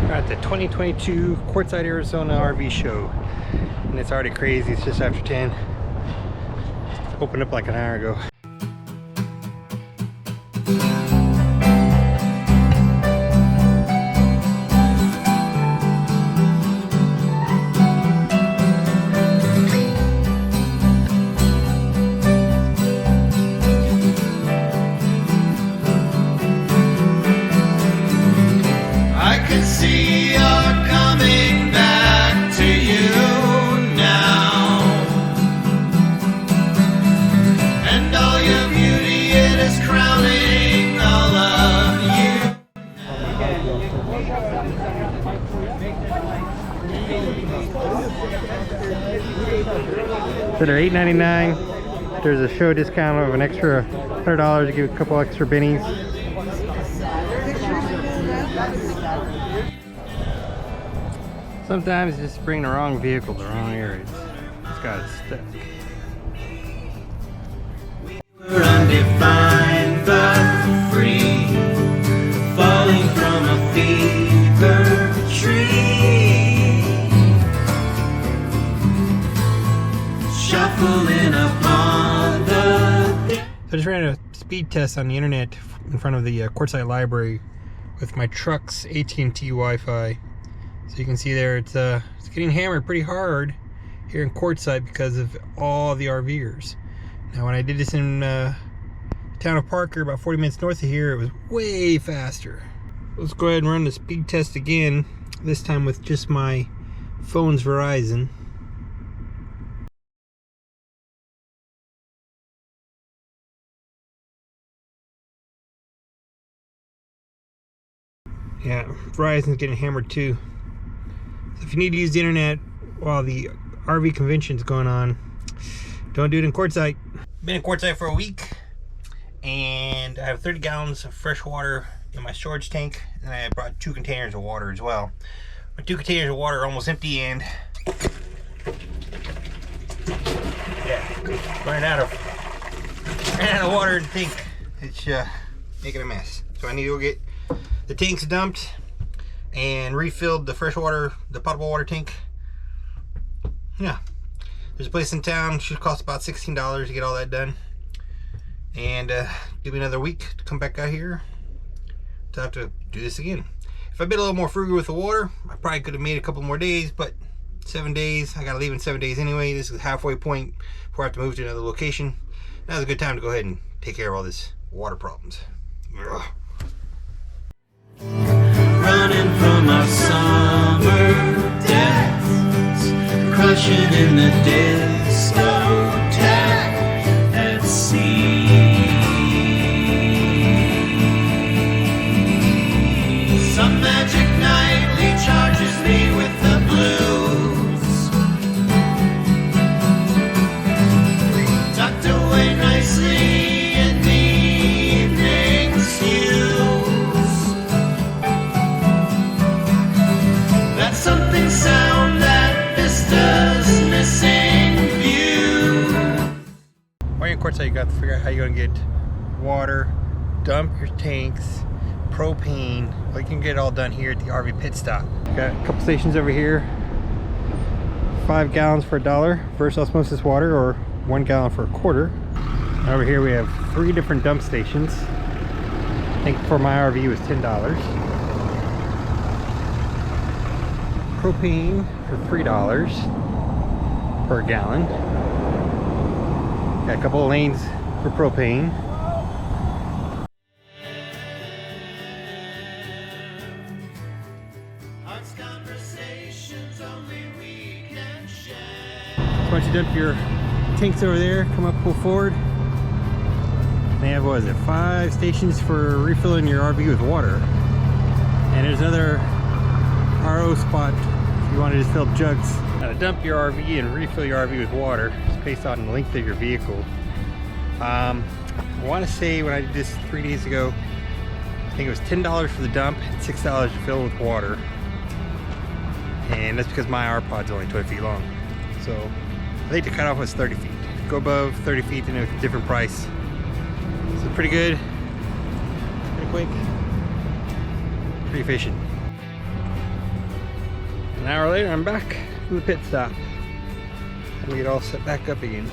At the 2022 Quartzsite, Arizona RV show, and it's already crazy. It's just after 10. Opened up like an hour ago. So they're $8.99. There's a show discount of an extra $100 to give a couple extra bennies. Sometimes just bring the wrong vehicle to the wrong areas. It's got it stuck. We're undefined but free, falling from a fever tree, shuffling upon the... So I just ran a speed test on the internet in front of the Quartzsite library with my truck's AT&T Wi-Fi. So you can see there it's getting hammered pretty hard here in Quartzsite because of all the RVers. Now when I did this in town of Parker, about 40 minutes north of here, it was way faster. Let's go ahead and run the speed test again, this time with just my phone's Verizon. Yeah, Verizon's getting hammered too. So if you need to use the internet while the RV convention's going on, don't do it in Quartzsite. Been in Quartzsite for a week, and I have 30 gallons of fresh water in my storage tank, and I brought 2 containers of water as well. My 2 containers of water are almost empty, and yeah, running out of water in the tank. It's making a mess. So I need to go get the tanks dumped and refilled the fresh water, the potable water tank. Yeah, there's a place in town, should cost about $16 to get all that done, and give me another week to come back out here to have to do this again. If I'd been a little more frugal with the water, I probably could have made a couple more days, but 7 days, I gotta leave in 7 days anyway. This is the halfway point before I have to move to another location. Now's a good time to go ahead and take care of all this water problems. Ugh. Running from our summer deaths, crushing in the discotheque at sea. Some magic night recharges me with the blues, tucked away nicely in the evening's hues. That something sound that Vista's missing view. While you're in Quartzsite, you got to figure out how you're gonna get water, dump your tanks, propane. Well, you can get it all done here at the RV pit stop. Got a couple stations over here. 5 gallons for $1 versus osmosis water, or 1 gallon for $1. Over here we have 3 different dump stations. I think for my RV was $10. Propane for $3 per gallon. Got a couple of lanes for propane. Once you dump your tanks over there, come up, pull forward. They have, what is it, 5 stations for refilling your RV with water. And there's another RO spot if you want to just fill jugs. Now to dump your RV and refill your RV with water, it's based on the length of your vehicle. I want to say when I did this 3 days ago, I think it was $10 for the dump and $6 to fill with water. And that's because my RPod's only 20 feet long. So I think the cutoff was 30 feet. Go above 30 feet and it's a different price. So pretty good, pretty quick, pretty efficient. An hour later, I'm back from the pit stop. And we get all set back up again.